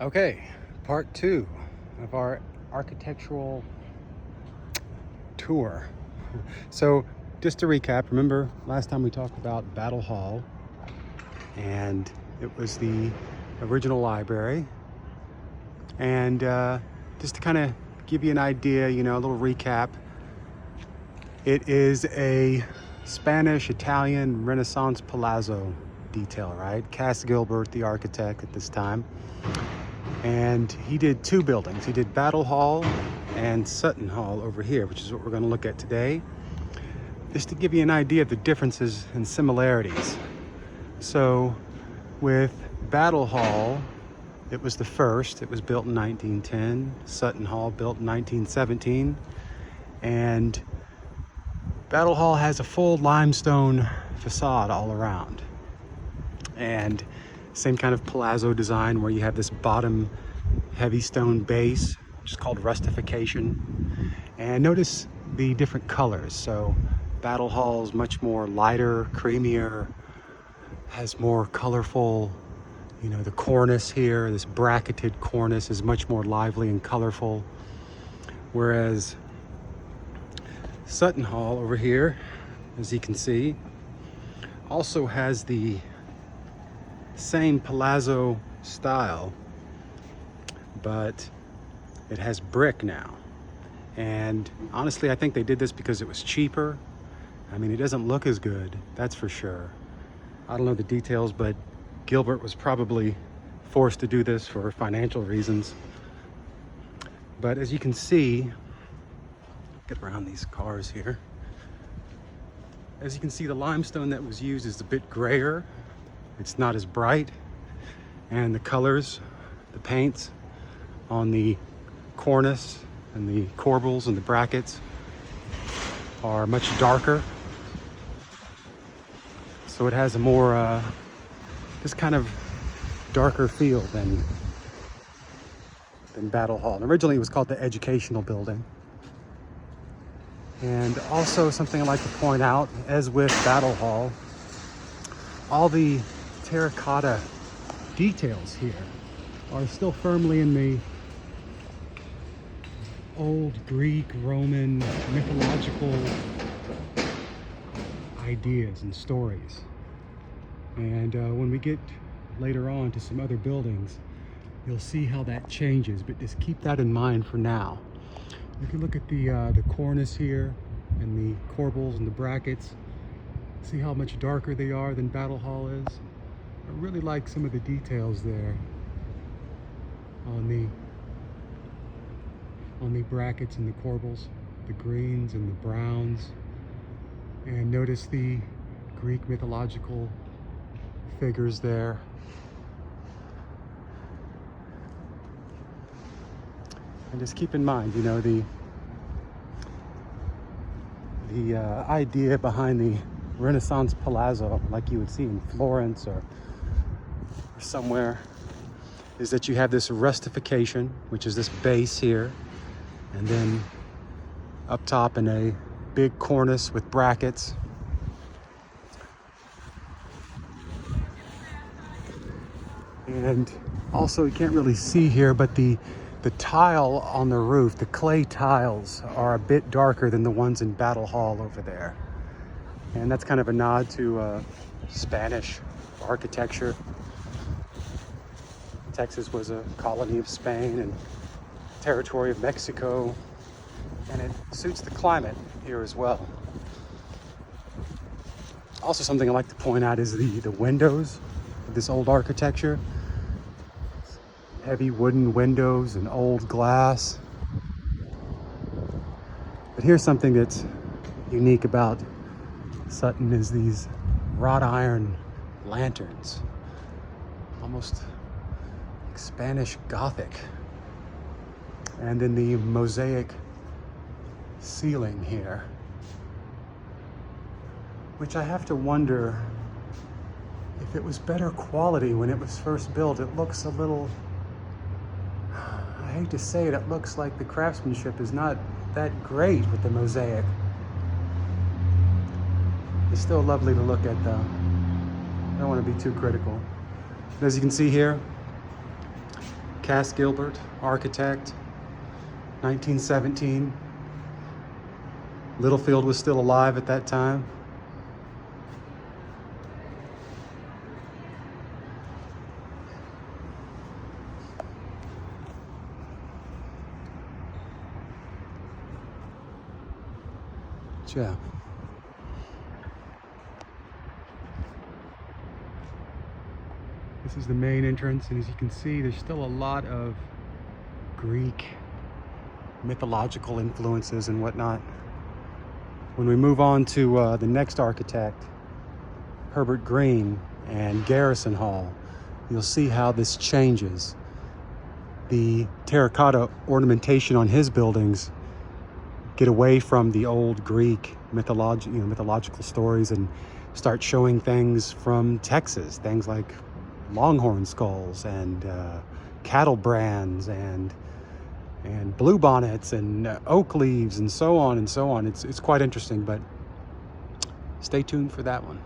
Okay, part two of our architectural tour. So just to recap, remember last time we talked about Battle Hall, and it was the original library. And just to kind of give you an idea, a little recap, it is a Spanish, Italian, Renaissance palazzo detail, right? Cass Gilbert, the architect at this time. And he did two buildings. He did Battle Hall and Sutton Hall over here, which is what we're going to look at today. Just to give you an idea of the differences and similarities. So with Battle Hall, it was the first. It was built in 1910. Sutton Hall built in 1917. And Battle Hall has a full limestone facade all around. And same kind of palazzo design where you have this bottom heavy stone base, which is called rustification. And notice the different colors. So Battle Hall is much more lighter, creamier, has more colorful, the cornice here, this bracketed cornice is much more lively and colorful. Whereas Sutton Hall over here, as you can see, also has the same palazzo style, but it has brick now. And honestly, I think they did this because it was cheaper. I mean, it doesn't look as good, that's for sure. I don't know the details, but Gilbert was probably forced to do this for financial reasons. But as you can see, get around these cars here. As you can see, the limestone that was used is a bit grayer. It's not as bright, and the colors, the paints on the cornice and the corbels and the brackets are much darker. So it has a more, this kind of darker feel than Battle Hall. And originally it was called the Educational Building. And also something I'd like to point out, as with Battle Hall, all the terracotta details here are still firmly in the old Greek, Roman, mythological ideas and stories. And when we get later on to some other buildings, you'll see how that changes, but just keep that in mind for now. You can look at the cornice here and the corbels and the brackets. See how much darker they are than Battle Hall is? I really like some of the details there on the brackets and the corbels, the greens and the browns. And notice the Greek mythological figures there. And just keep in mind, the idea behind the Renaissance palazzo, like you would see in Florence or somewhere, is that you have this rustification, which is this base here, and then up top in a big cornice with brackets. And also, you can't really see here, but the tile on the roof, the clay tiles, are a bit darker than the ones in Battle Hall over there. And that's kind of a nod to Spanish architecture. Texas was a colony of Spain and territory of Mexico, and it suits the climate here as well. Also, something I like to point out is the windows of this old architecture. Heavy wooden windows and old glass. But here's something that's unique about Sutton is these wrought iron lanterns, almost like Spanish Gothic. And then the mosaic ceiling here, which I have to wonder if it was better quality when it was first built. It looks a little, I hate to say it, it looks like the craftsmanship is not that great with the mosaic. It's still lovely to look at though. I don't want to be too critical. But as you can see here, Cass Gilbert, architect, 1917. Littlefield was still alive at that time. Yeah. This is the main entrance, and as you can see, there's still a lot of Greek mythological influences and whatnot. When we move on to the next architect, Herbert Green and Garrison Hall, you'll see how this changes. The terracotta ornamentation on his buildings get away from the old Greek mythological stories and start showing things from Texas, things like longhorn skulls and cattle brands and bluebonnets and oak leaves and so on and so on. It's quite interesting, but stay tuned for that one.